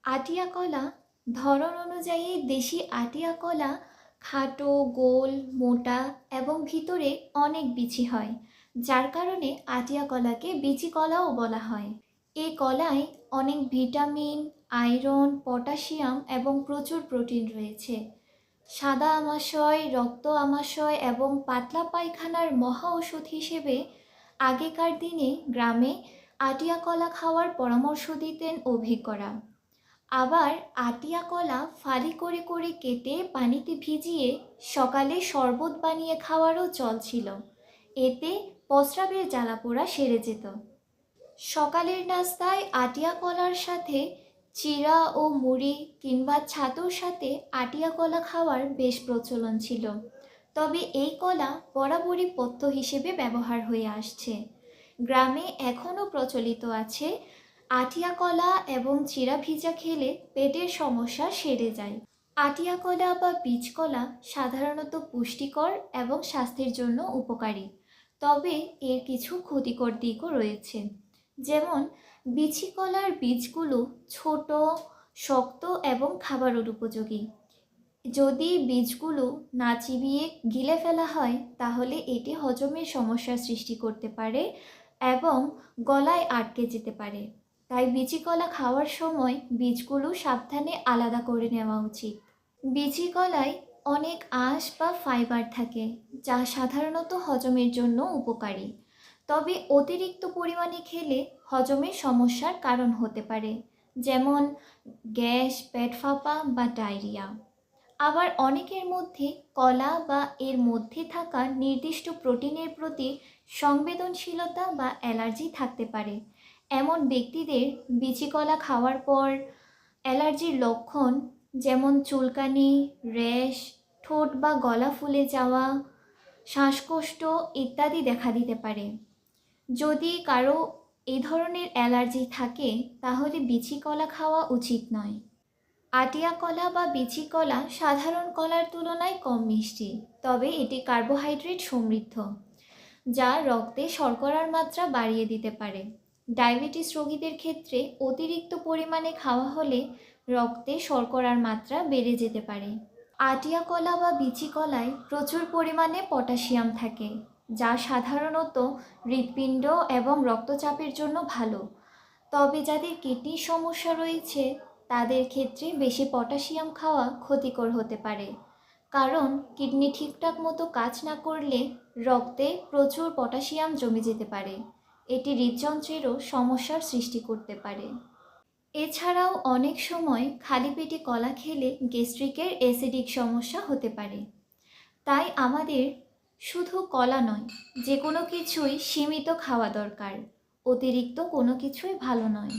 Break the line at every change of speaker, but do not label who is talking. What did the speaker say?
আটিয়া কলা ধরন অনুযায়ী দেশি আটিয়া কলা খাটো, গোল, মোটা এবং ভিতরে অনেক বিচি হয়, যার কারণে আটিয়া কলাকে বিচি কলাও বলা হয়। এই কলায় অনেক ভিটামিন, আয়রন, পটাশিয়াম এবং প্রচুর প্রোটিন রয়েছে। সাদা আমাশয়, রক্ত আমাশয় এবং পাতলা পায়খানার মহা ওষুধ হিসেবে আগেকার দিনে গ্রামে আটিয়া কলা খাওয়ার পরামর্শ দিতেন অভিজ্ঞরা। আবার আটিয়া কলা ফালি করে করে কেটে পানিতে ভিজিয়ে সকালে শরবত বানিয়ে খাওয়ারও চল ছিল। এতে প্রস্রাবের জ্বালাপোড়া সেরে যেত। সকালের নাস্তায় আটিয়া কলার সাথে চিড়া ও মুড়ি কিংবা ছাতুর সাথে আটিয়া কলা খাওয়ার বেশ প্রচলন ছিল। তবে এই কলা বরাবরই পথ্য হিসেবে ব্যবহার হয়ে আসছে। গ্রামে এখনও প্রচলিত আছে আটিয়া কলা এবং চিড়া ভিজা খেলে পেটের সমস্যা সেরে যায়। আটিয়া কলা বা বীজ কলা সাধারণত পুষ্টিকর এবং স্বাস্থ্যের জন্য উপকারী, তবে এর কিছু ক্ষতিকর দিকও রয়েছে। যেমন বিচি কলার বীজগুলো ছোট, শক্ত এবং খাবার অনুপযোগী। যদি বীজগুলো না চিবিয়ে গিলে ফেলা হয় তাহলে এটি হজমের সমস্যার সৃষ্টি করতে পারে এবং গলায় আটকে যেতে পারে। তাই বিচি কলা খাওয়ার সময় বীজগুলো সাবধানে আলাদা করে নেওয়া উচিত। বিচি কলায় অনেক আঁশ বা ফাইবার থাকে, যা সাধারণত হজমের জন্য উপকারী। তবে অতিরিক্ত পরিমাণে খেলে হজমের সমস্যার কারণ হতে পারে, যেমন গ্যাস, পেট ফাঁপা বা ডায়রিয়া। আবার অনেকের মধ্যে কলা বা এর মধ্যে থাকা নির্দিষ্ট প্রোটিনের প্রতি সংবেদনশীলতা বা অ্যালার্জি থাকতে পারে। এমন ব্যক্তিদের বিচি কলা খাওয়ার পর অ্যালার্জির লক্ষণ যেমন চুলকানি, র্যাশ, ঠোঁট বা গলা ফুলে যাওয়া, শ্বাসকষ্ট ইত্যাদি দেখা দিতে পারে। যদি কারো এই ধরনের অ্যালার্জি থাকে তাহলে বিচি কলা খাওয়া উচিত নয়। আটিয়া কলা বা বিচি কলা সাধারণ কলার তুলনায় কম মিষ্টি, তবে এটি কার্বোহাইড্রেট সমৃদ্ধ, যা রক্তে শর্করার মাত্রা বাড়িয়ে দিতে পারে। ডায়াবেটিস রোগীদের ক্ষেত্রে অতিরিক্ত পরিমাণে খাওয়া হলে রক্তে শর্করার মাত্রা বেড়ে যেতে পারে। আটিয়া কলা বা বিচি কলায় প্রচুর পরিমাণে পটাশিয়াম থাকে, যা সাধারণত হৃৎপিণ্ড এবং রক্তচাপের জন্য ভালো। তবে যাদের কিডনির সমস্যা রয়েছে তাদের ক্ষেত্রে বেশি পটাশিয়াম খাওয়া ক্ষতিকর হতে পারে, কারণ কিডনি ঠিকঠাক মতো কাজ না করলে রক্তে প্রচুর পটাশিয়াম জমে যেতে পারে। এটি হৃদযন্ত্রেরও সমস্যার সৃষ্টি করতে পারে। এছাড়াও অনেক সময় খালি পেটে কলা খেলে গ্যাস্ট্রিকের অ্যাসিডিক সমস্যা হতে পারে। তাই আমাদের শুধু কলা নয়, যে কোনো কিছুই সীমিত খাওয়া দরকার। অতিরিক্ত কোনো কিছুই ভালো নয়।